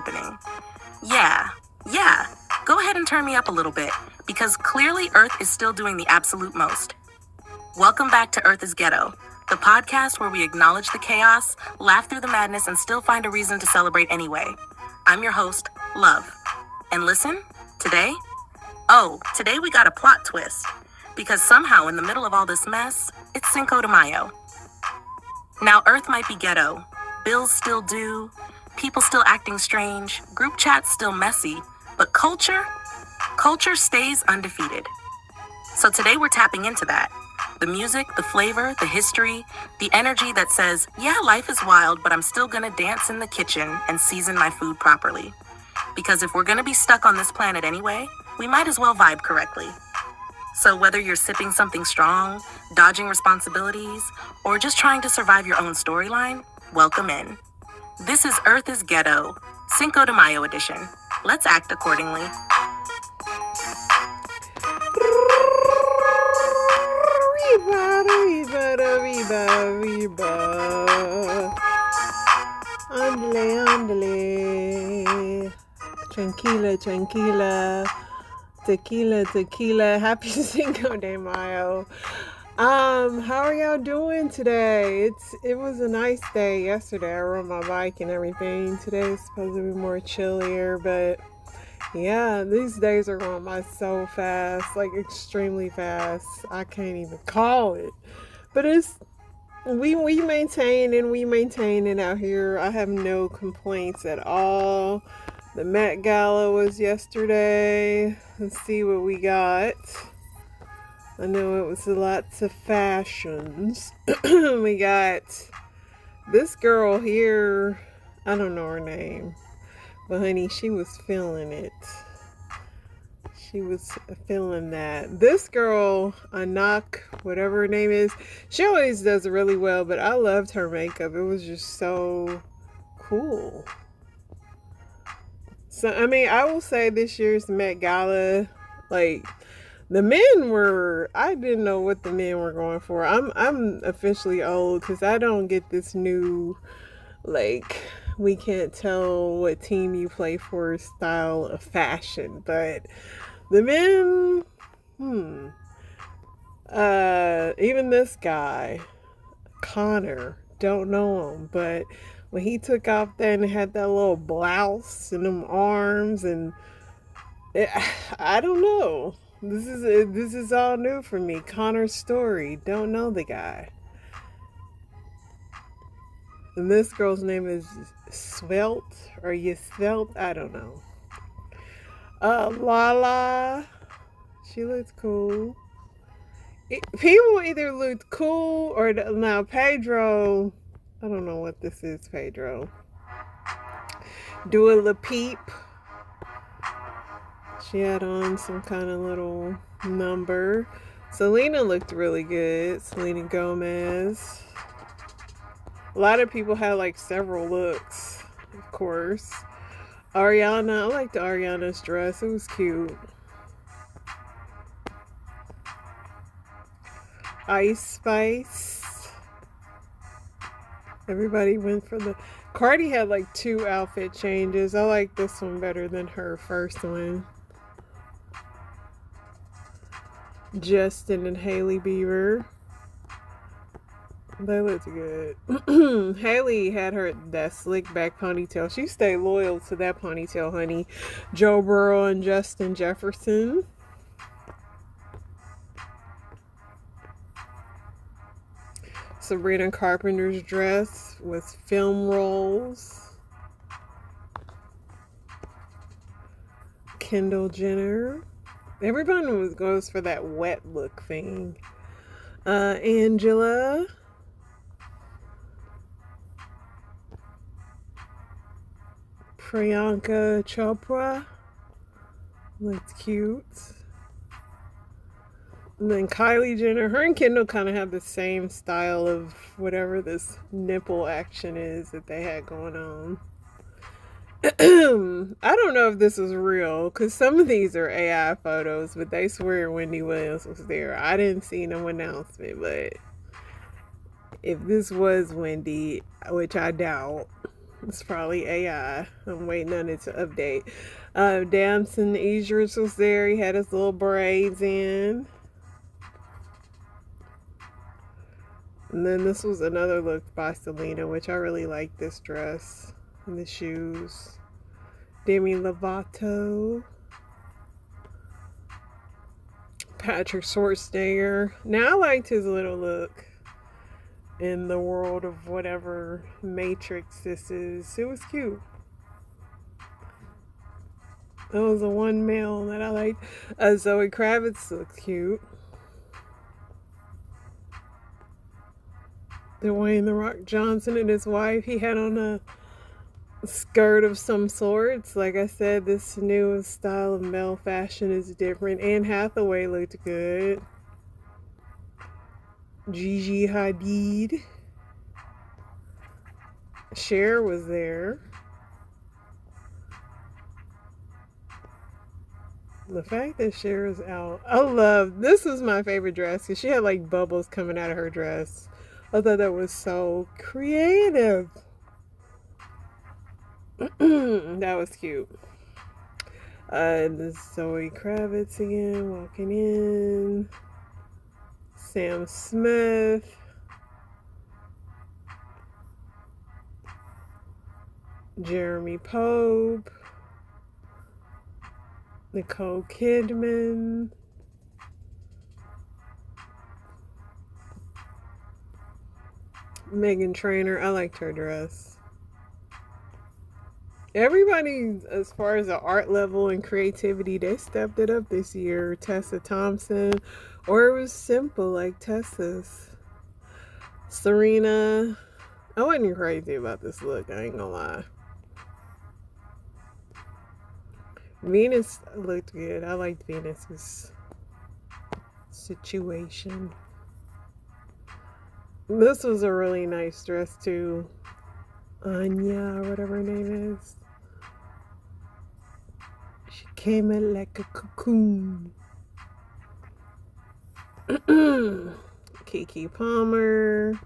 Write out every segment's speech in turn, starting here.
opening. Yeah. Go ahead and turn me up a little bit, because clearly Earth is still doing the absolute most. Welcome back to Earth is Ghetto, the podcast where we acknowledge the chaos, laugh through the madness, and still find a reason to celebrate anyway. I'm your host, Love. And listen, today we got a plot twist. Because somehow in the middle of all this mess, it's Cinco de Mayo. Now, Earth might be ghetto, bills still due, people still acting strange, group chats still messy, but culture stays undefeated. So today we're tapping into that. The music, the flavor, the history, the energy that says, yeah, life is wild, but I'm still gonna dance in the kitchen and season my food properly. Because if we're gonna be stuck on this planet anyway, we might as well vibe correctly. So whether you're sipping something strong, dodging responsibilities, or just trying to survive your own storyline, welcome in. This is Earth is Ghetto, Cinco de Mayo edition. Let's act accordingly. Andale. Tranquila. Tequila. Happy Cinco de Mayo. How are y'all doing today? It was a nice day yesterday. I rode my bike and everything. Today is supposed to be more chillier, but yeah, these days are going by so fast, like extremely fast. I can't even call it. But we maintain it out here. I have no complaints at all. The Met Gala was yesterday. Let's see what we got. I know it was lots of fashions. We got this girl here. I don't know her name. But honey, she was feeling it. She was feeling that. This girl, Anak, whatever her name is, she always does really well, but I loved her makeup. It was just so cool. So, I mean, I will say this year's Met Gala, like, the men were, I didn't know what the men were going for. I'm officially old because I don't get this new, like, we can't tell what team you play for style of fashion. But the men, even this guy, Connor, don't know him, but when he took off there and had that little blouse and them arms and I don't know. This is all new for me. Connor's story. Don't know the guy. And this girl's name is Svelte or Yesvelt. I don't know. Lala. She looks cool. People either look cool or now Pedro. I don't know what this is, Pedro. Dua Lipa. She had on some kind of little number. Selena looked really good. Selena Gomez. A lot of people had like several looks, of course. Ariana, I liked Ariana's dress. It was cute. Ice Spice. Everybody went for the... Cardi had like 2 outfit changes. I like this one better than her first one. Justin and Hailey Bieber. They looked good. Hailey had that slick back ponytail. She stayed loyal to that ponytail, honey. Joe Burrow and Justin Jefferson. Sabrina Carpenter's dress with film rolls. Kendall Jenner. Everyone goes for that wet look thing. Angela. Priyanka Chopra. Looks cute. And then Kylie Jenner. Her and Kendall kind of have the same style of whatever this nipple action is that they had going on. I don't know if this is real because some of these are AI photos, but they swear Wendy Williams was there. I didn't see no announcement, but if this was Wendy, which I doubt, It's probably AI. I'm waiting on it to update. Damson Idris was there. He had his little braids in. And then this was another look by Selena, which I really like this dress and the shoes. Demi Lovato. Patrick Schwarzenegger. Now I liked his little look in the world of whatever Matrix this is. It was cute. That was the one male that I liked. Zoe Kravitz looks cute. Dwayne The Rock Johnson and his wife, he had on a skirt of some sorts. Like I said, this new style of male fashion is different. Anne Hathaway looked good. Gigi Hadid. Cher was there. The fact that Cher is out. I love, this was my favorite dress because she had like bubbles coming out of her dress. I thought that was so creative. That was cute. This Zoe Kravitz again, walking in. Sam Smith. Jeremy Pope. Nicole Kidman. Meghan Trainor. I liked her dress. Everybody, as far as the art level and creativity, they stepped it up this year. Tessa Thompson, or it was simple like Tessa's. Serena. I wasn't crazy about this look, I ain't gonna lie. Venus looked good. I liked Venus's situation. This was a really nice dress too. Anya, or whatever her name is. She came in like a cocoon. Keke Palmer.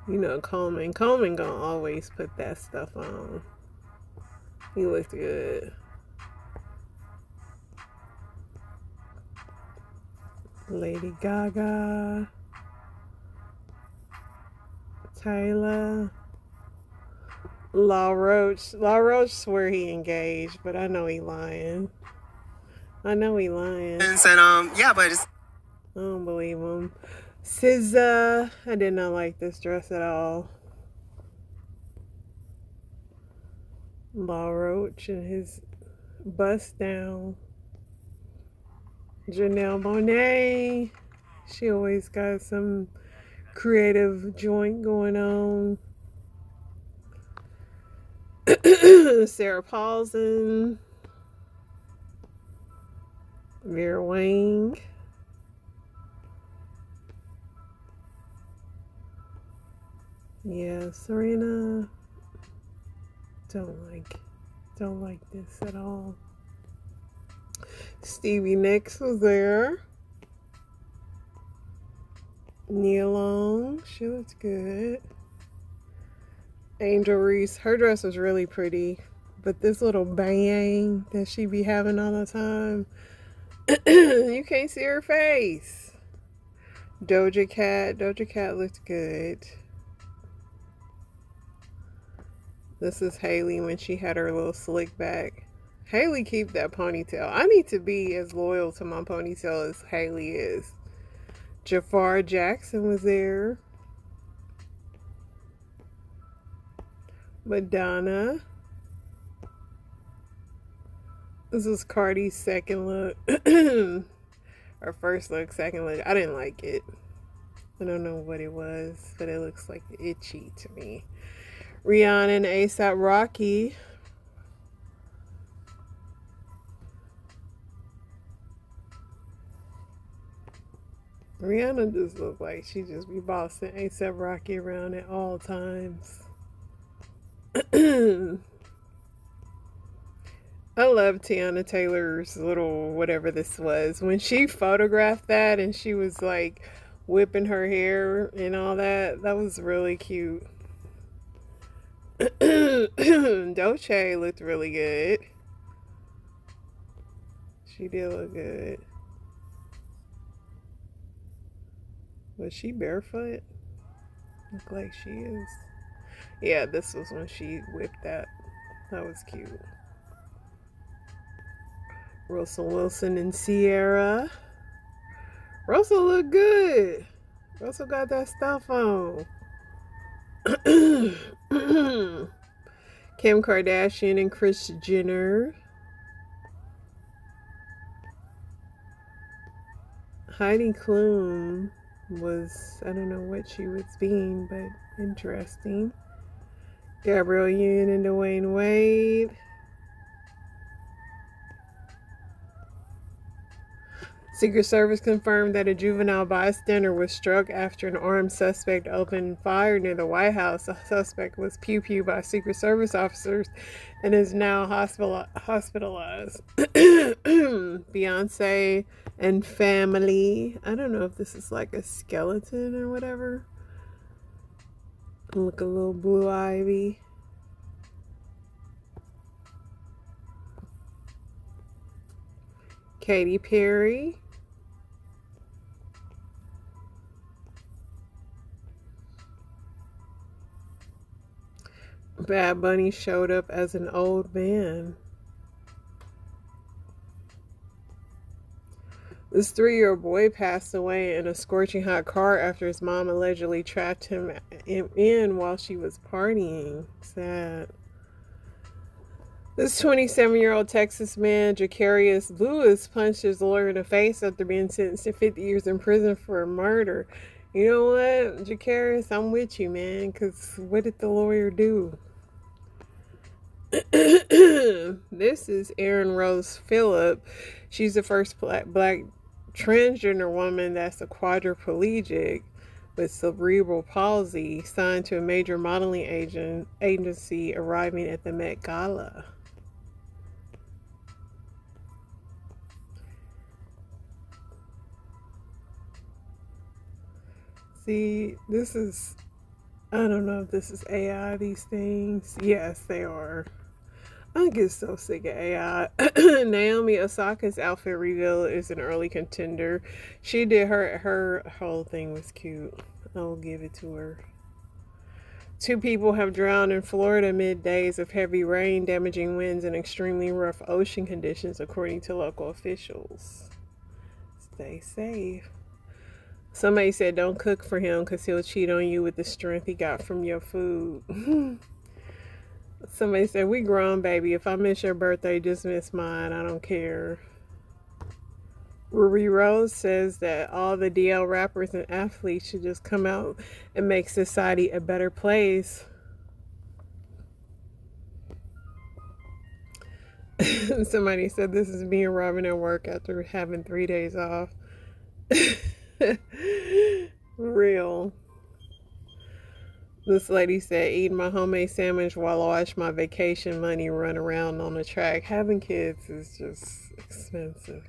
You know Coleman. Coleman gonna always put that stuff on. He looked good. Lady Gaga. Taylor. La Roche. La Roche swear he engaged, but I know he lying. And yeah, but I don't believe him. SZA. I did not like this dress at all. La Roche and his bust down. Janelle Monáe. She always got some creative joint going on. Sarah Paulson. Vera Wang. Yeah, Serena. Don't like this at all. Stevie Nicks was there. Nia Long, she looks good. Angel Reese, her dress was really pretty, but this little bang that she be having all the time, you can't see her face. Doja Cat looked good. This is Haley when she had her little slick back. Haley, keep that ponytail. I need to be as loyal to my ponytail as Haley is. Jafar Jackson was there. Madonna. This was Cardi's second look. Her first look, second look. I didn't like it. I don't know what it was, but it looks like itchy to me. Rihanna and A$AP Rocky. Rihanna just looks like she just be bossing A$AP Rocky around at all times. I love Tiana Taylor's little whatever this was. When she photographed that and she was like whipping her hair and all that. That was really cute. Dolce looked really good. She did look good. Was she barefoot? Look like she is. Yeah, this was when she whipped that. That was cute. Russell Wilson and Sierra. Russell looked good. Russell got that stuff on. Kim Kardashian and Kris Jenner. Heidi Klum was, I don't know what she was being, but interesting. Gabrielle Union and Dwayne Wade. Secret Service confirmed that a juvenile bystander was struck after an armed suspect opened fire near the White House. The suspect was pew-pewed by Secret Service officers and is now hospitalized. Beyonce and family. I don't know if this is like a skeleton or whatever. Look, a little Blue Ivy. Katy Perry. Bad Bunny showed up as an old man. This 3-year-old boy passed away in a scorching hot car after his mom allegedly trapped him in while she was partying. Sad. This 27-year-old Texas man, Jacarius Lewis, punched his lawyer in the face after being sentenced to 50 years in prison for murder. You know what, Jacarius, I'm with you, man, because what did the lawyer do? This is Erin Rose Phillip. She's the first black transgender woman that's a quadriplegic with cerebral palsy, signed to a major modeling agency, arriving at the Met Gala. See, this is, I don't know if this is AI, these things. Yes, they are. I get so sick of AI. Naomi Osaka's outfit reveal is an early contender. She did her whole thing was cute. I will give it to her. 2 people have drowned in Florida amid days of heavy rain, damaging winds, and extremely rough ocean conditions, according to local officials. Stay safe. Somebody said don't cook for him because he'll cheat on you with the strength he got from your food. Somebody said, we grown, baby. If I miss your birthday, just miss mine. I don't care. Ruby Rose says that all the DL rappers and athletes should just come out and make society a better place. Somebody said this is me and Robin at work after having 3 days off. Real. This lady said, eating my homemade sandwich while I watch my vacation money run around on the track. Having kids is just expensive.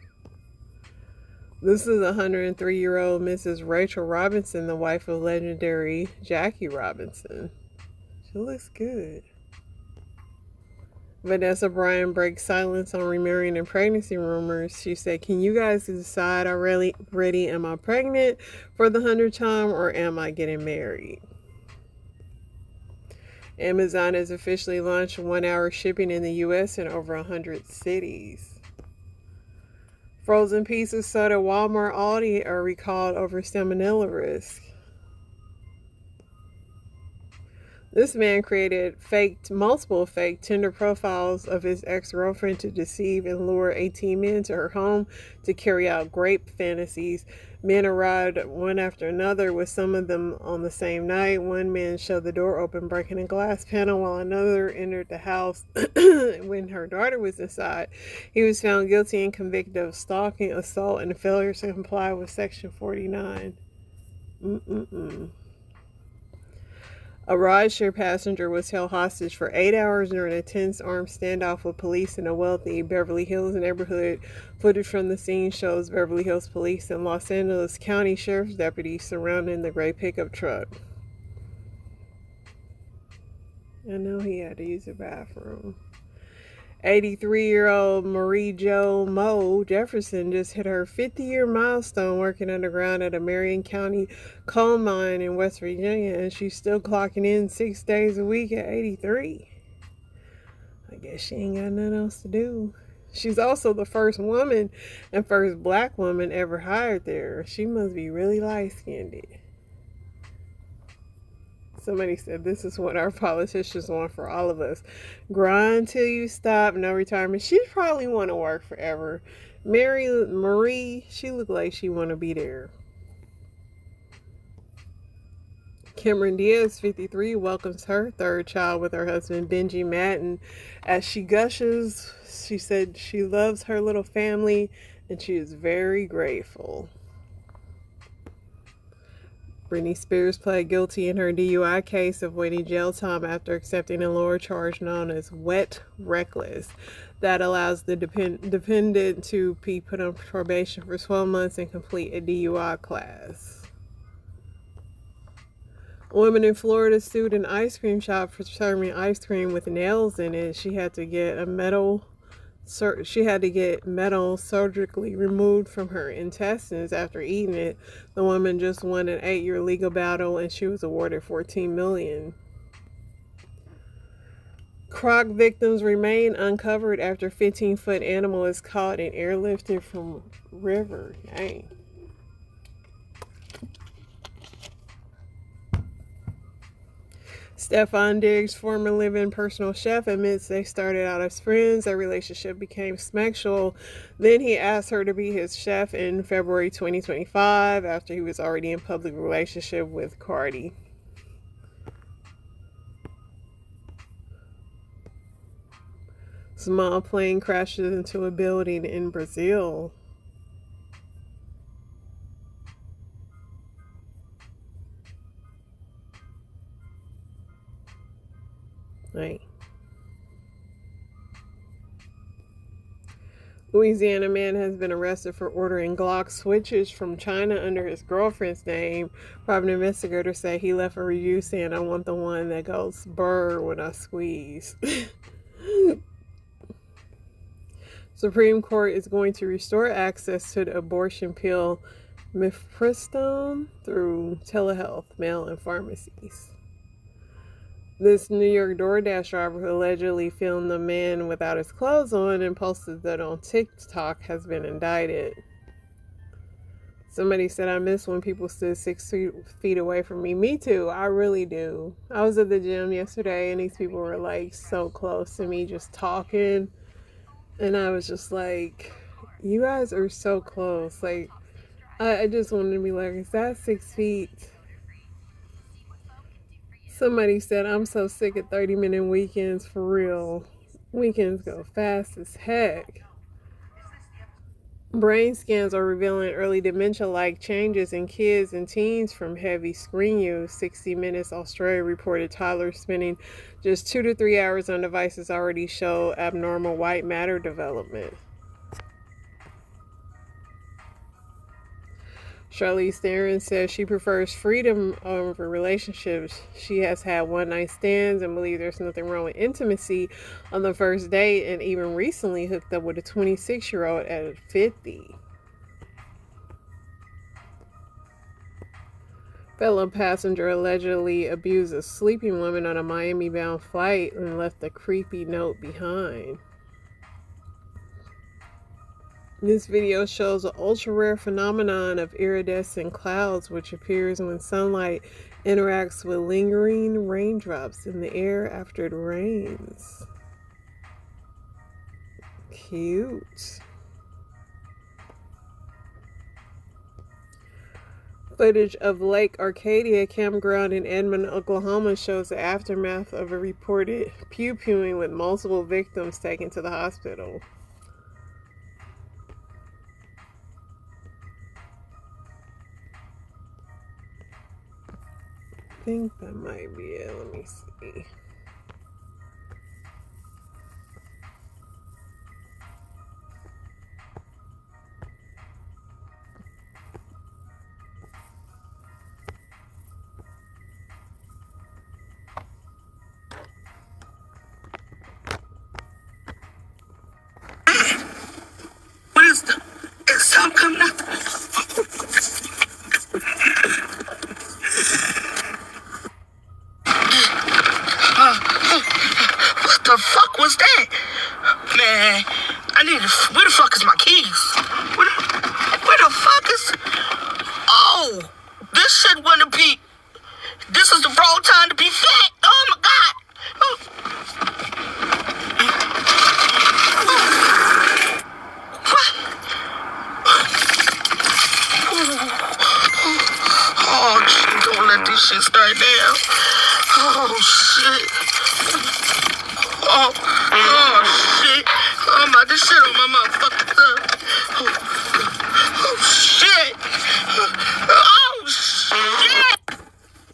This is 103-year-old Mrs. Rachel Robinson, the wife of legendary Jackie Robinson. She looks good. Vanessa Bryan breaks silence on remarrying and pregnancy rumors. She said, can you guys decide already, am I pregnant for the 100th time or am I getting married? Amazon has officially launched 1-hour shipping in the U.S. in over 100 cities. Frozen pizzas sold at Walmart, Aldi are recalled over salmonella risk. This man created multiple fake Tinder profiles of his ex-girlfriend to deceive and lure 18 men to her home to carry out rape fantasies. Men arrived one after another, with some of them on the same night. One man showed the door open, breaking a glass panel, while another entered the house when her daughter was inside. He was found guilty and convicted of stalking, assault, and failure to comply with Section 49. A rideshare passenger was held hostage for 8 hours during a tense armed standoff with police in a wealthy Beverly Hills neighborhood. Footage from the scene shows Beverly Hills police and Los Angeles County Sheriff's deputies surrounding the gray pickup truck. I know he had to use the bathroom. 83-year-old Marie Jo Mo Jefferson just hit her 50-year milestone working underground at a Marion County coal mine in West Virginia, and she's still clocking in 6 days a week at 83. I guess she ain't got nothing else to do. She's also the first woman and first black woman ever hired there. She must be really light-skinned. Somebody said this is what our politicians want for all of us. Grind till you stop, no retirement. She probably want to work forever. Marie, she looked like she want to be there. Cameron Diaz, 53, welcomes her third child with her husband, Benji Madden. As she gushes, she said she loves her little family and she is very grateful. Britney Spears pled guilty in her DUI case, avoiding jail time after accepting a lower charge known as wet reckless. That allows the defendant to be put on probation for 12 months and complete a DUI class. A woman in Florida sued an ice cream shop for serving ice cream with nails in it. She had to get metal surgically removed from her intestines after eating it. The woman just won an 8-year legal battle and she was awarded $14 million. Croc victims remain uncovered after 15-foot animal is caught and airlifted from river. Dang. Stefan Diggs, former live-in personal chef, admits they started out as friends. Their relationship became sexual. Then he asked her to be his chef in February 2025 after he was already in public relationship with Cardi. Small plane crashes into a building in Brazil. Right. Louisiana man has been arrested for ordering Glock switches from China under his girlfriend's name. Private investigators say he left a review saying, "I want the one that goes brr when I squeeze." Supreme Court is going to restore access to the abortion pill mifepristone through telehealth, mail, and pharmacies. This New York DoorDash driver who allegedly filmed the man without his clothes on and posted that on TikTok has been indicted. Somebody said, "I miss when people stood 6 feet away from me." Me too. I really do. I was at the gym yesterday and these people were like so close to me just talking. And I was just like, you guys are so close. Like, I just wanted to be like, is that 6 feet? Somebody said, "I'm so sick of 30-minute weekends for real. Weekends go fast as heck." Brain scans are revealing early dementia-like changes in kids and teens from heavy screen use. 60 Minutes Australia reported toddlers spending just 2 to 3 hours on devices already show abnormal white matter development. Charlize Theron says she prefers freedom over relationships. She has had one-night stands and believes there's nothing wrong with intimacy on the first date, and even recently hooked up with a 26-year-old at 50. Fellow passenger allegedly abused a sleeping woman on a Miami-bound flight and left a creepy note behind. This video shows an ultra-rare phenomenon of iridescent clouds, which appears when sunlight interacts with lingering raindrops in the air after it rains. Cute. Footage of Lake Arcadia campground in Edmond, Oklahoma shows the aftermath of a reported pew-pewing with multiple victims taken to the hospital. think that might be it. Let me see. What is the... Is something coming out? What the fuck was that? Man, I need to... Where the fuck is my keys? Where the fuck is... Oh! This shit wouldn't be... This is the wrong time to be fat! Oh my god! What? Oh, shit, don't let this shit start now. Oh, shit. Oh, shit. I'm about to shit on my motherfucking thumb. Oh, shit. Oh, shit.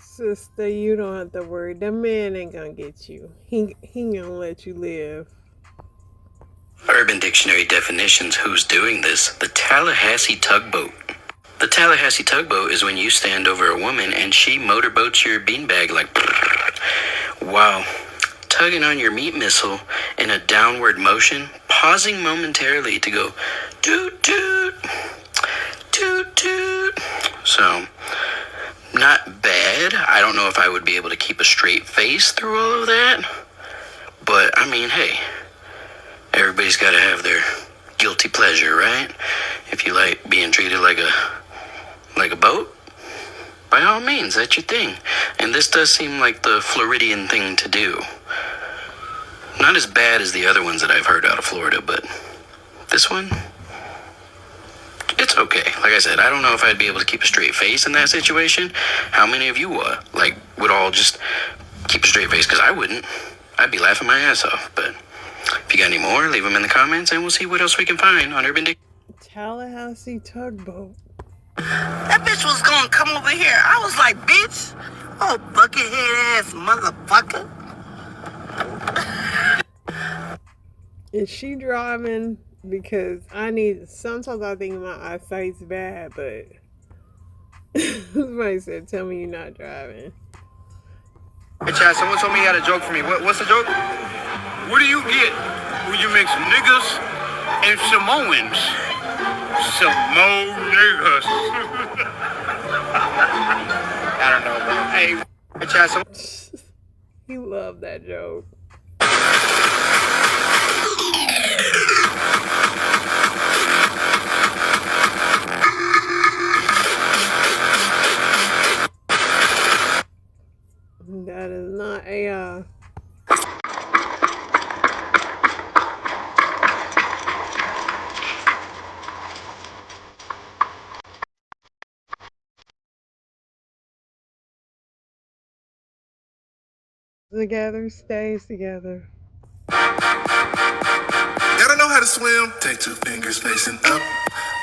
Sister, you don't have to worry. The man ain't gonna get you. He gonna let you live. Urban Dictionary definitions who's doing this. The Tallahassee Tugboat. The Tallahassee Tugboat is when you stand over a woman and she motorboats your beanbag like wow. Tugging on your meat missile in a downward motion, pausing momentarily to go toot toot, toot toot. So, not bad. I don't know if I would be able to keep a straight face through all of that. But, I mean, hey, everybody's got to have their guilty pleasure, right? If you like being treated like a boat, by all means, that's your thing. And this does seem like the Floridian thing to do. Not as bad as the other ones that I've heard out of Florida, but this one, it's okay. Like I said, I don't know if I'd be able to keep a straight face in that situation. How many of you would all just keep a straight face? Because I wouldn't. I'd be laughing my ass off. But if you got any more, leave them in the comments, and we'll see what else we can find on Urban Dictionary. Tallahassee Tugboat. That bitch was gonna come over here. I was like, bitch. Oh, buckethead ass motherfucker. Is she driving? Because sometimes I think my eyesight's bad, but somebody said, tell me you're not driving. Hey, Chad, someone told me he had a joke for me. What's the joke? What do you get when you mix niggas and Samoans? Samoan niggas. I don't know, bro. Hey, Chad, He loved that joke. That is not AI. Together stays together. Gotta know how to swim. Take 2 fingers facing up.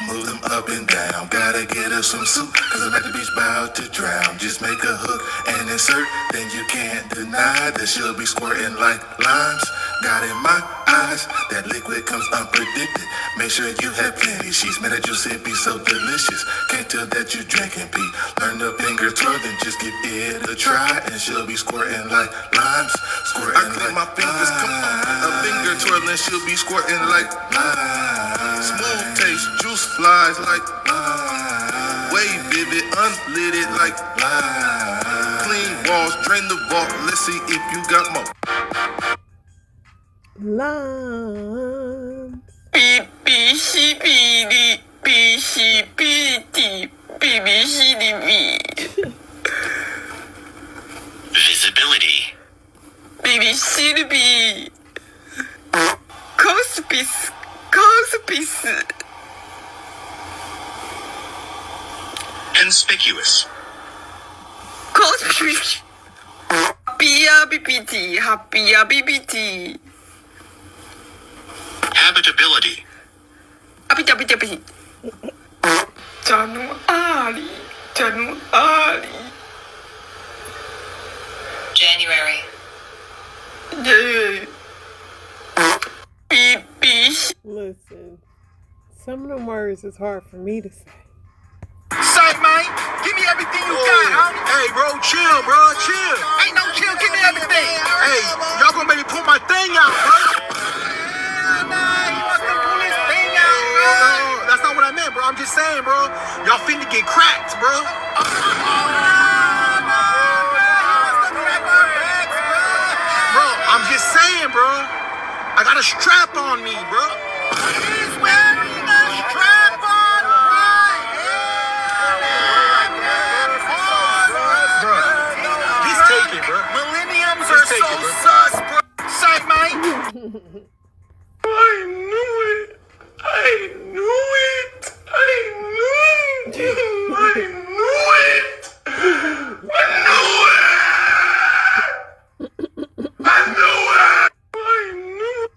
Move them up and down. Gotta get us some soup. Cause I'm at the beach about to drown. Just make a hook and insert. Then you can't deny that she'll be squirting like limes. Got in my eyes. That liquid comes unpredicted. Make sure you have plenty. She's mad at juice, it be so delicious. Can't tell that you drinking pee. Learn the finger twirl, then just give it a try. And she'll be squirting like limes. Squirting I click like my fingers, come on. A finger twirl and she'll be squirting like limes. Smooth taste, juice flies like limes. Way vivid, unlit it like limes. Clean walls, drain the vault. Let's see if you got more. Limes. Visibility. Conspicuous. Habitability. January. Listen, some of them words is hard for me to say. Say, man, give me everything you got, homie. Hey, bro, chill, bro, chill. Ain't no chill, give me everything. Hey, y'all gonna make me pull my thing out, bro. Nah, he wants to pull his thing out, bro. No, that's not what I meant, bro. I'm just saying, bro. Y'all finna get cracked, bro. Bro, I'm just saying, bro. I got a strap on me, bro. He's wearing a strap on, right? Bro, he's taking, bro. Millenniums are so sus, bro. Say, mate. I knew it. I knew it. I knew it. I knew it. I knew it. I knew it. I knew it.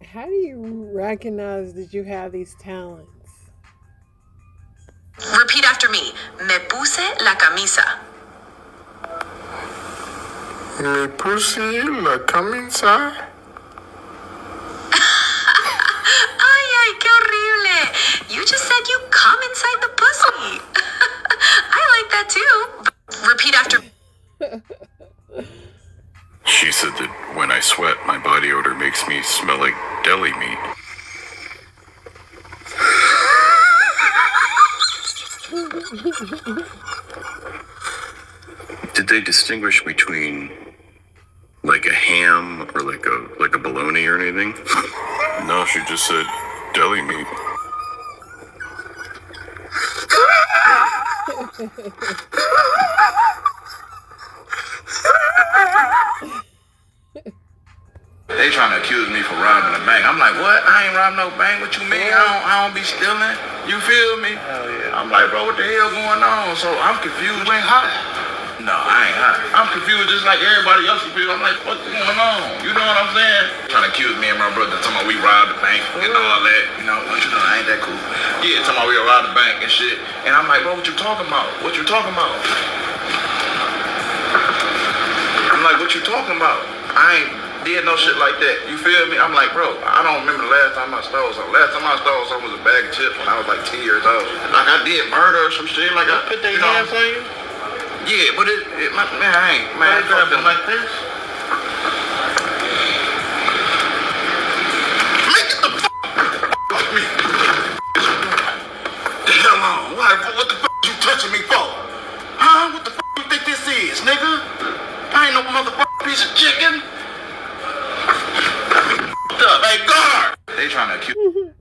How do you recognize that you have these talents? Repeat after me. Me puse la camisa. Me puse la camisa. Ay, ay, qué horrible. You just said you come inside the pussy. I like that too. Repeat after me. She said that when I sweat, my body odor makes me smell like deli meat. Did they distinguish between like a ham or like a bologna or anything? No, she just said deli meat. They trying to accuse me for robbing a bank. I'm like, what? I ain't robbing no bank. What you mean? I don't be stealing. You feel me? Hell yeah. I'm like, bro, what the hell going on? So I'm confused. You ain't hot? No, I ain't hot. I'm confused just like everybody else confused. I'm like, what's going on? You know what I'm saying? Trying to accuse me and my brother, talking about we robbed the bank and all that. You know, what you doing? I ain't that cool. Yeah, talking about we robbed the bank and shit. And I'm like, bro, what you talking about? What you talking about? I'm like, what you talking about? I ain't did no shit like that. You feel me? I'm like, bro, I don't remember the last time I stole something. Last time I stole something was a bag of chips when I was like 10 years old. Like I did murder or some shit. Like I put their hands on you? Yeah, but man, I ain't, man. I grabbed it like this. Make it the fuck me. The hell on. What the fuck you touching me for? Huh? What the fuck you think this is, nigga? I ain't no motherfucking piece of chicken. Hey, guard! They trying to accuse.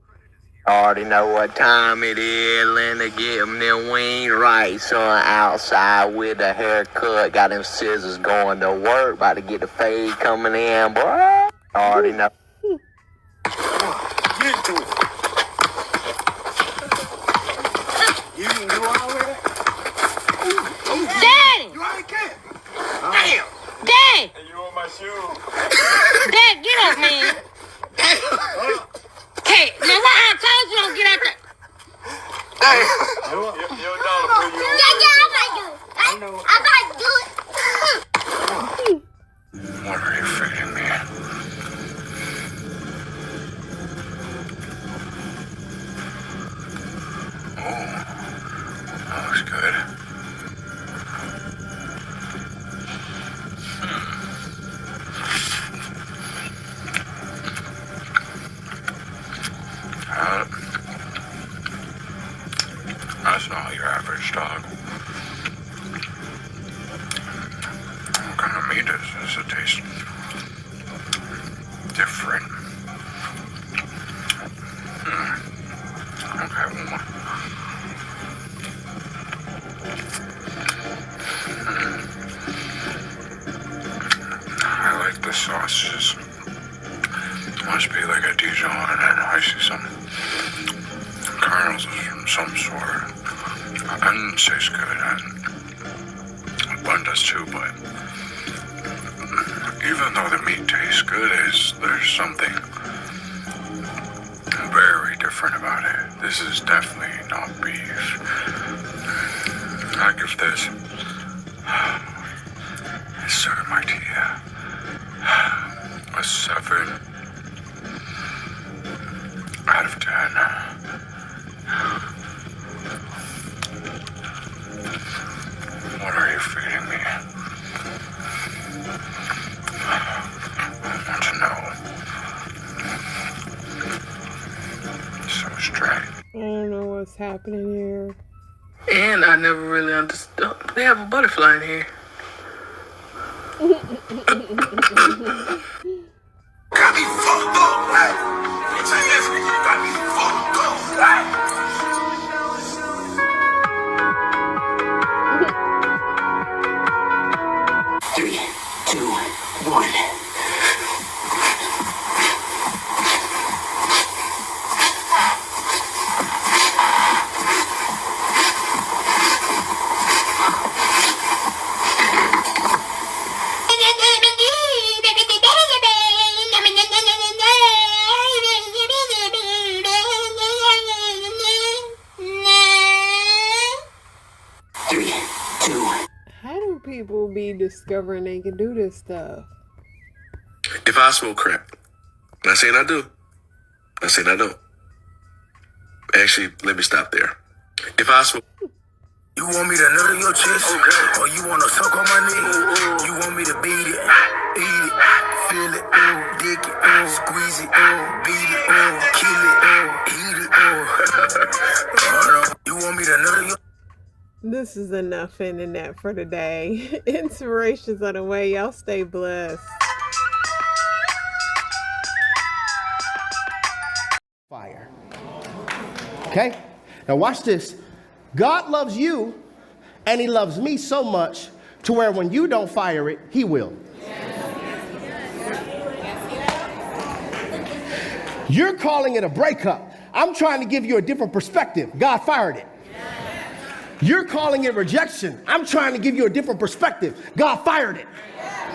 Already know what time it is, Linda. Get them them wings right, son. Outside with a haircut, got them scissors going to work. About to get the fade coming in, boy. Already know. Get to it. You can do all that? Daddy! You ain't can. Damn! Dad! And you on my shoe? Dad, get up, man. Hey, now what I told you don't get out there. You're dollar for you. I'm about to do it. What are you feeding me? Oh, that looks good. That's not your average dog. What kind of meat does it taste different? Okay, one more. I like the sauces. Must be like a Dijon, and I see some kernels of some sort. Onions taste good, and bun does too, but even though the meat tastes good, there's something very different different about it. This is definitely not beef. Like if this is sodomite here. A 7 out of 10. What are you feeding me? I want to know. So straight. I don't know what's happening here. And I never really understood. They have a butterfly in here. Got me fucked up, right? Bitch, I guess you got me fucked up, right? 3, 2, 1. How do people be discovering they can do this stuff? If I smoke crack, not saying I do. Not saying I don't. Actually, let me stop there. If I smoke, You want me to nut in your chest? Okay. Or you want to suck on my knee? You want me to beat it, eat it, feel it, dick it, squeeze it, beat it, kill it, eat it, You want me to nut in your This is enough internet for today. Inspirations on the way. Y'all stay blessed. Fire. Okay? Now watch this. God loves you, and he loves me so much to where when you don't fire it, he will. You're calling it a breakup. I'm trying to give you a different perspective. God fired it. You're calling it rejection. I'm trying to give you a different perspective. God fired it.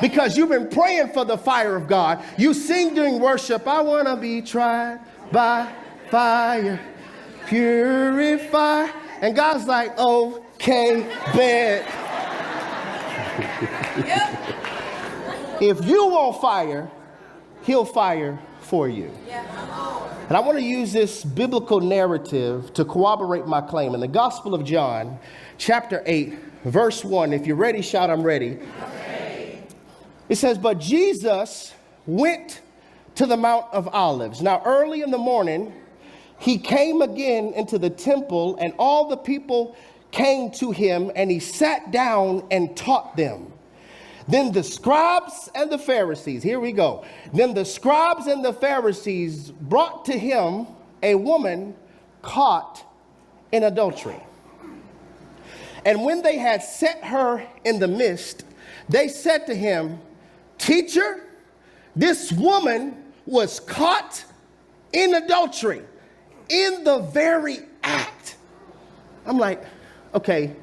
Because you've been praying for the fire of God. You sing during worship, I want to be tried by fire, purify. And God's like, okay, bet. If you want fire, he'll fire for you. And I want to use this biblical narrative to corroborate my claim. In the Gospel of John, chapter 8, verse 1, if you're ready, shout, I'm ready. It says, but Jesus went to the Mount of Olives. Now, early in the morning, he came again into the temple, and all the people came to him, and he sat down and taught them. Then the scribes and the Pharisees, here we go. Then the scribes and the Pharisees brought to him a woman caught in adultery. And when they had set her in the midst, they said to him, Teacher, this woman was caught in adultery, in the very act. I'm like, okay,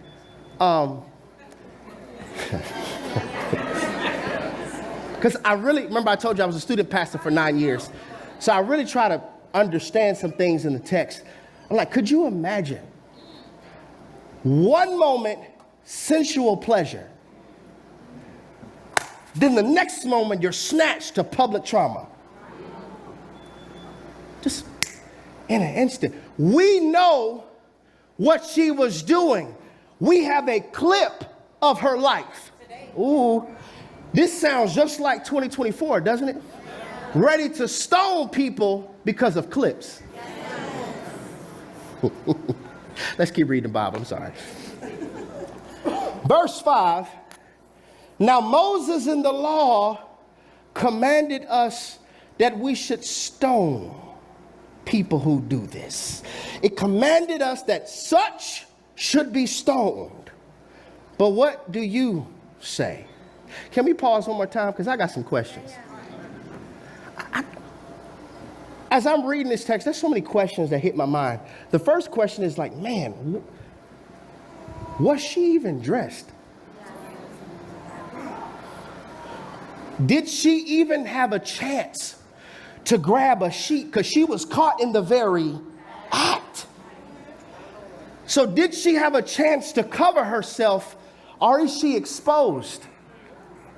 because I really, remember I told you I was a student pastor for 9 years. So I really try to understand some things in the text. I'm like, could you imagine? One moment, sensual pleasure. Then the next moment, you're snatched to public trauma. Just in an instant. We know what she was doing. We have a clip of her life. Ooh, this sounds just like 2024, doesn't it? Ready to stone people because of clips. Let's keep reading the Bible, I'm sorry. Verse 5, now Moses in the law commanded us that we should stone people who do this. It commanded us that such should be stoned. But what do you say? Can we pause one more time? Because I got some questions. As I'm reading this text, there's so many questions that hit my mind. The first question is like, man, was she even dressed? Did she even have a chance to grab a sheet? Because she was caught in the very So did she have a chance to cover herself, or is she exposed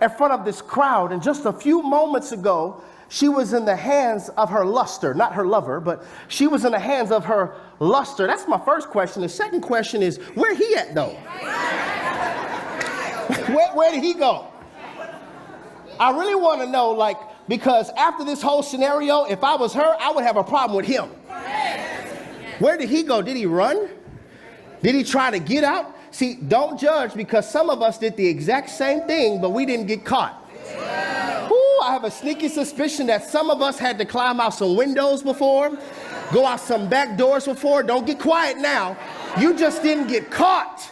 in front of this crowd? And just a few moments ago, she was in the hands of her luster, not her lover, but she was in the hands of her luster. That's my first question. The second question is, where he at though? Where did he go? I really want to know, like, because after this whole scenario, if I was her, I would have a problem with him. Where did he go? Did he run? Did he try to get out? See, don't judge, because some of us did the exact same thing, but we didn't get caught. Ooh, I have a sneaky suspicion that some of us had to climb out some windows before, go out some back doors before. Don't get quiet now. You just didn't get caught.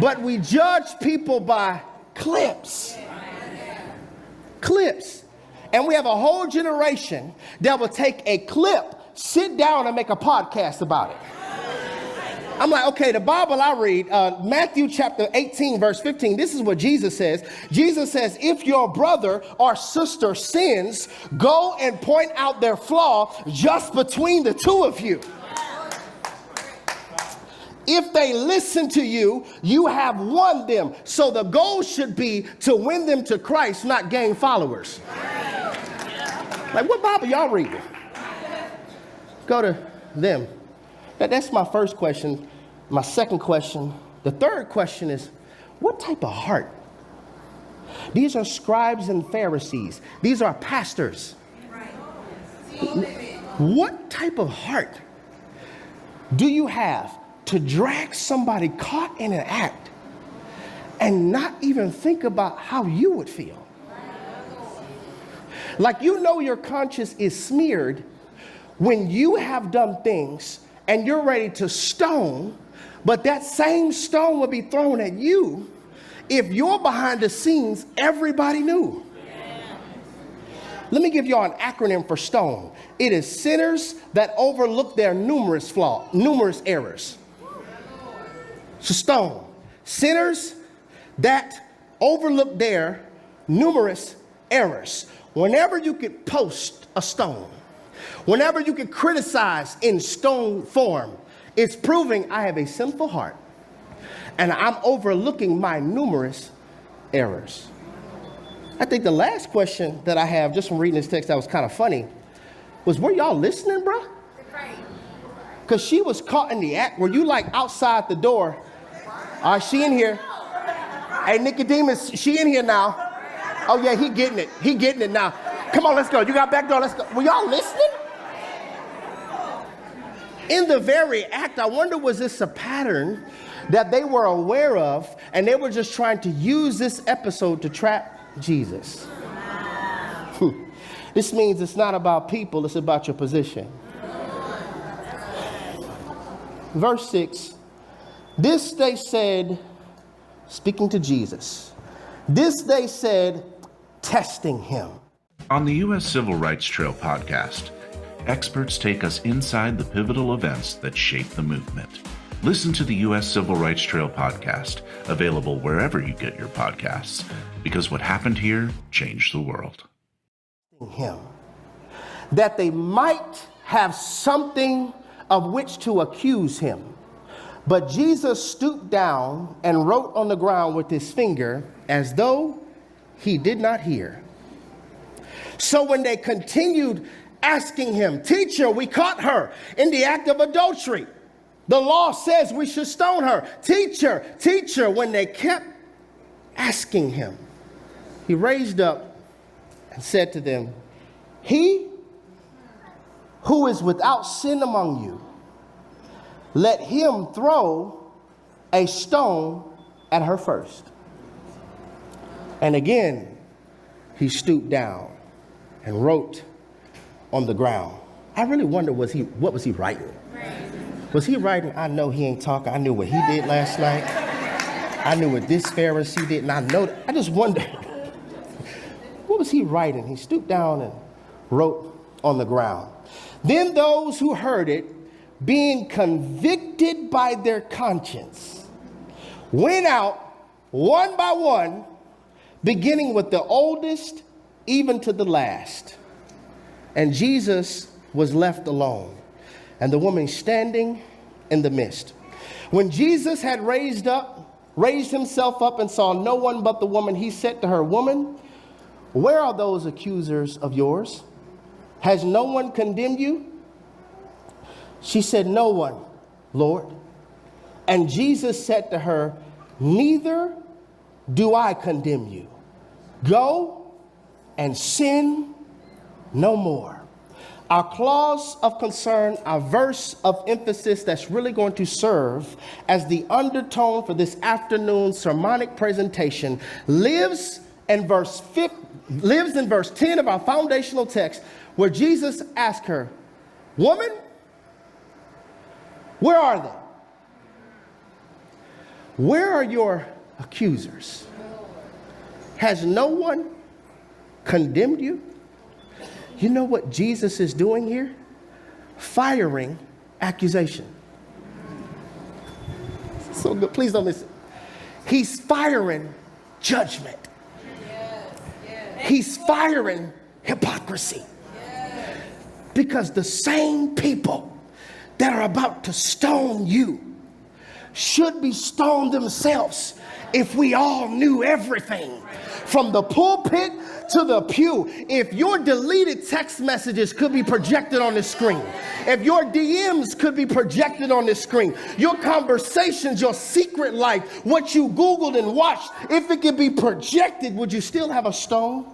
But we judge people by clips. And we have a whole generation that will take a clip, sit down and make a podcast about it. I'm like, okay, the Bible I read, Matthew chapter 18, verse 15, this is what Jesus says. Jesus says, if your brother or sister sins, go and point out their flaw just between the two of you. If they listen to you, you have won them. So the goal should be to win them to Christ, not gain followers. Like, what Bible y'all reading? Go to them. That's my first question. My second question. The third question is, what type of heart? These are scribes and Pharisees. These are pastors. What type of heart do you have to drag somebody caught in an act and not even think about how you would feel? Like, you know your conscience is smeared when you have done things and you're ready to stone, but that same stone will be thrown at you if you're behind the scenes, everybody knew. Let me give you all an acronym for stone. It is sinners that overlook their numerous errors. So stone. Sinners that overlook their numerous errors. Whenever you could post a stone, whenever you could criticize in stone form, it's proving I have a sinful heart and I'm overlooking my numerous errors. I think the last question that I have, just from reading this text that was kind of funny, was, were y'all listening, bro? Because she was caught in the act. Were you like outside the door? All right, she in here. Hey, Nicodemus, she in here now. Oh yeah, he getting it. He getting it now. Come on, let's go. You got back door, let's go. Were y'all listening? In the very act, I wonder, was this a pattern that they were aware of and they were just trying to use this episode to trap Jesus? This means it's not about people, it's about your position. Verse 6, this they said, speaking to Jesus, this they said, testing him. On the U.S. Civil Rights Trail podcast, experts take us inside the pivotal events that shaped the movement. Listen to the U.S. Civil Rights Trail podcast, available wherever you get your podcasts, because what happened here changed the world. Him, that they might have something of which to accuse him. But Jesus stooped down and wrote on the ground with his finger as though he did not hear. So when they continued asking him, teacher, we caught her in the act of adultery. The law says we should stone her. Teacher, teacher, when they kept asking him, he raised up and said to them, he who is without sin among you, let him throw a stone at her first. And again, he stooped down and wrote on the ground. I really wonder, what was he writing? Was he writing, I know he ain't talking, I knew what he did last night, I knew what this Pharisee did, and I know that. I just wonder, what was he writing? He stooped down and wrote on the ground. Then those who heard it, being convicted by their conscience, went out one by one, beginning with the oldest even to the last. And Jesus was left alone. and the woman standing in the midst. When Jesus had raised himself up and saw no one but the woman, he said to her, "Woman, where are those accusers of yours? Has no one condemned you?" She said, "No one, Lord." And Jesus said to her, "Neither do I condemn you. Go and sin no more." Our clause of concern, our verse of emphasis that's really going to serve as the undertone for this afternoon's sermonic presentation lives in verse 10 of our foundational text, where Jesus asked her, "Woman, where are they? Where are your accusers? Has no one condemned you?" You know what Jesus is doing here? Firing accusation. So good. Please don't miss it. He's firing judgment. He's firing hypocrisy. Because the same people that are about to stone you should be stoned themselves if we all knew everything from the pulpit to the pew. If your deleted text messages could be projected on the screen, if your DMs could be projected on the screen, your conversations, your secret life, what you Googled and watched, if it could be projected, would you still have a stone?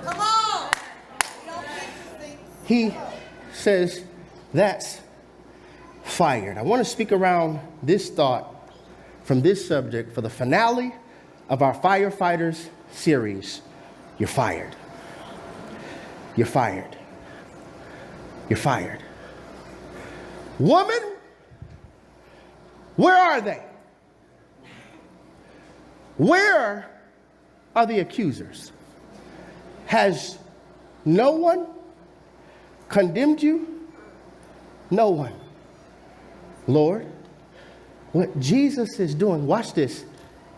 Come on. He says that's fired. I want to speak around this thought from this subject for the finale of our Firefighters series. You're fired. You're fired. You're fired. Woman, where are they? Where are the accusers? Has no one condemned you? No one. Lord, what Jesus is doing, watch this.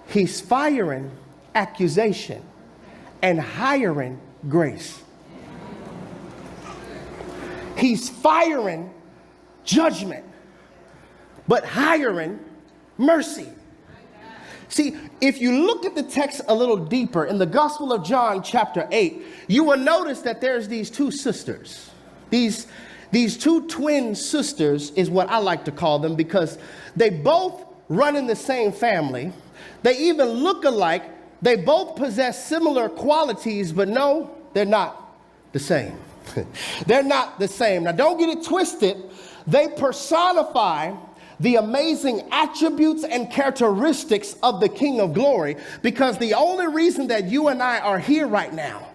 He's firing accusation and hiring grace. He's firing judgment, but hiring mercy. See, if you look at the text a little deeper in the Gospel of John, chapter 8, you will notice that there's these two sisters. These two twin sisters is what I like to call them, because they both run in the same family. They even look alike. They both possess similar qualities, but no, they're not the same. They're not the same. Now, don't get it twisted. They personify the amazing attributes and characteristics of the King of Glory, because the only reason that you and I are here right now,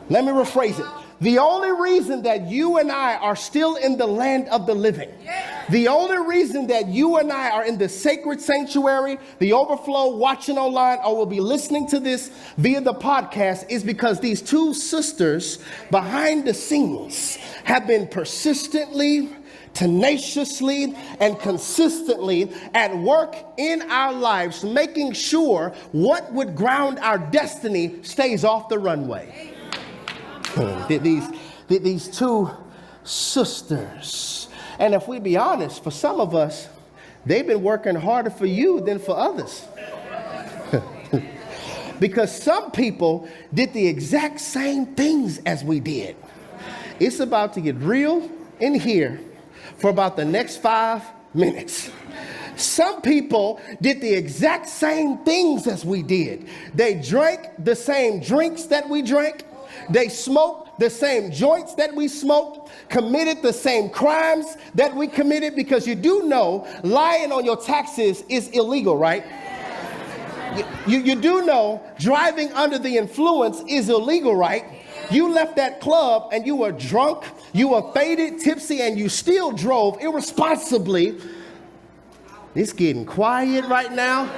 let me rephrase it. The only reason that you and I are still in the land of the living, the only reason that you and I are in the sacred sanctuary, the overflow, watching online, or will be listening to this via the podcast, is because these two sisters behind the scenes have been persistently, tenaciously, and consistently at work in our lives, making sure what would ground our destiny stays off the runway. These two sisters. And if we be honest, for some of us, they've been working harder for you than for others. Because some people did the exact same things as we did. It's about to get real in here for about the next 5 minutes. Some people did the exact same things as we did. They drank the same drinks that we drank. They smoked the same joints that we smoked, committed the same crimes that we committed, because you do know lying on your taxes is illegal, right? You do know driving under the influence is illegal, right? You left that club and you were drunk, you were faded, tipsy, and you still drove irresponsibly. It's getting quiet right now.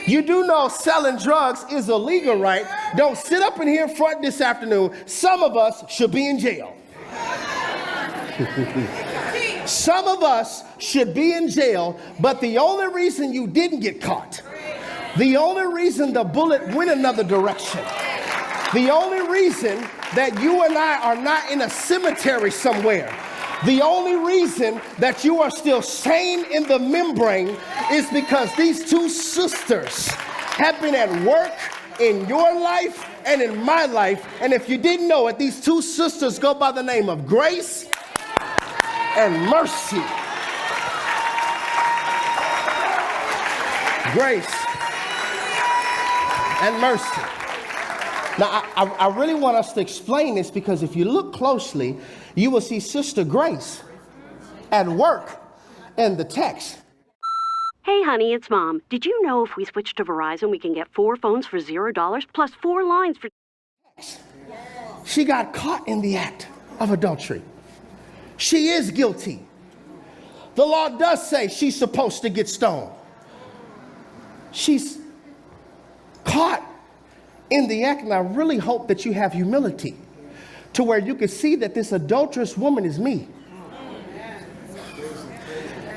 You do know selling drugs is illegal, right? Don't sit up in here in front this afternoon. Some of us should be in jail. Some of us should be in jail, but the only reason you didn't get caught, the only reason the bullet went another direction, the only reason that you and I are not in a cemetery somewhere The only reason that you are still sane in the membrane is because these two sisters have been at work in your life and in my life. And if you didn't know it, these two sisters go by the name of Grace and Mercy. Grace and Mercy. Now, I really want us to explain this, because if you look closely, you will see Sister Grace at work in the text. Hey, honey, it's Mom. Did you know if we switch to Verizon, we can get 4 phones for $0 plus 4 lines for... She got caught in the act of adultery. She is guilty. The law does say she's supposed to get stoned. She's caught in the act, and I really hope that you have humility to where you can see that this adulterous woman is me.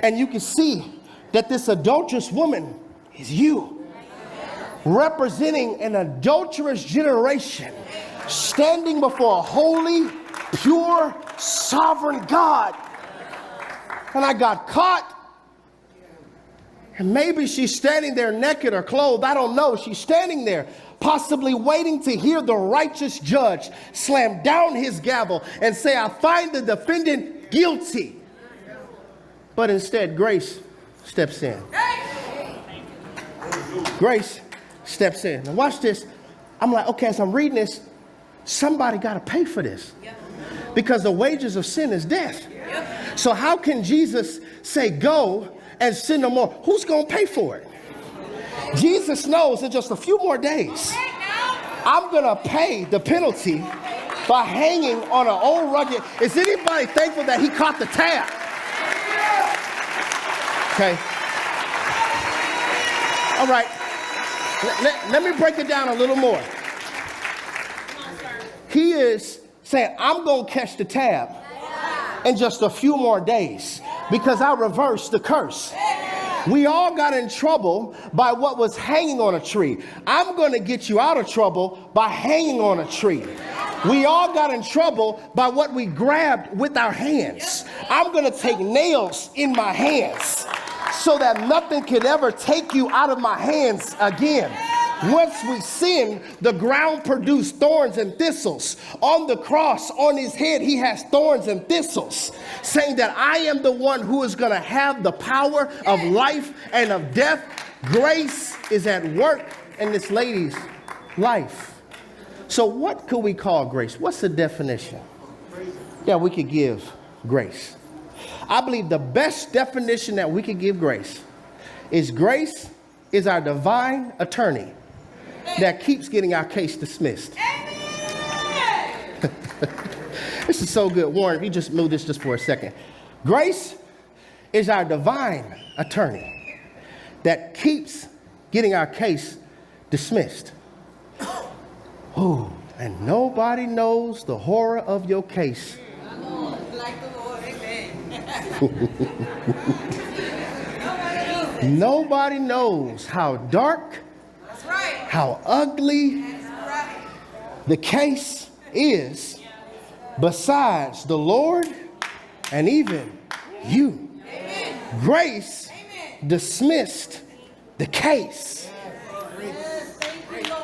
And you can see that this adulterous woman is you, representing an adulterous generation, standing before a holy, pure, sovereign God. And I got caught. And maybe she's standing there naked or clothed. I don't know. She's standing there, possibly waiting to hear the righteous judge slam down his gavel and say, I find the defendant guilty. But instead, Grace steps in. Grace steps in. Now watch this. I'm like, okay, as I'm reading this, somebody got to pay for this, because the wages of sin is death. So how can Jesus say go and sin no more? Who's going to pay for it? Jesus knows in just a few more days, I'm going to pay the penalty by hanging on an old rugged. Is anybody thankful that he caught the tab? Okay. All right. Let me break it down a little more. He is saying, I'm going to catch the tab in just a few more days, because I reversed the curse. We all got in trouble by what was hanging on a tree. I'm going to get you out of trouble by hanging on a tree. We all got in trouble by what we grabbed with our hands. I'm going to take nails in my hands so that nothing could ever take you out of my hands again. Once we sin, the ground produced thorns and thistles. On the cross, on his head, he has thorns and thistles, saying that I am the one who is going to have the power of life and of death. Grace is at work in this lady's life. So what could we call grace? What's the definition that we could give grace? I believe the best definition that we could give grace is our divine attorney that keeps getting our case dismissed. This is so good. Warren, if you just move this just for a second. Grace is our divine attorney that keeps getting our case dismissed. Ooh, and nobody knows the horror of your case. Nobody knows how dark, how ugly the case is besides the Lord and even you. Grace dismissed the case.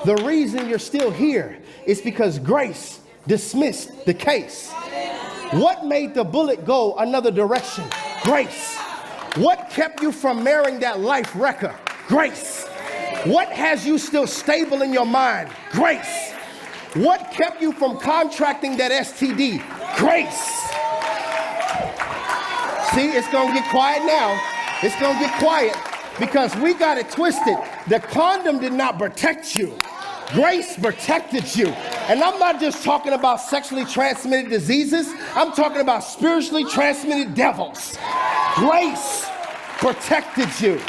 The reason you're still here is because grace dismissed the case. What made the bullet go another direction? Grace. What kept you from marrying that life wrecker? Grace. What has you still stable in your mind? Grace. What kept you from contracting that STD? Grace. See, it's going to get quiet now. It's going to get quiet because we got it twisted. The condom did not protect you. Grace protected you. And I'm not just talking about sexually transmitted diseases. I'm talking about spiritually transmitted devils. Grace protected you.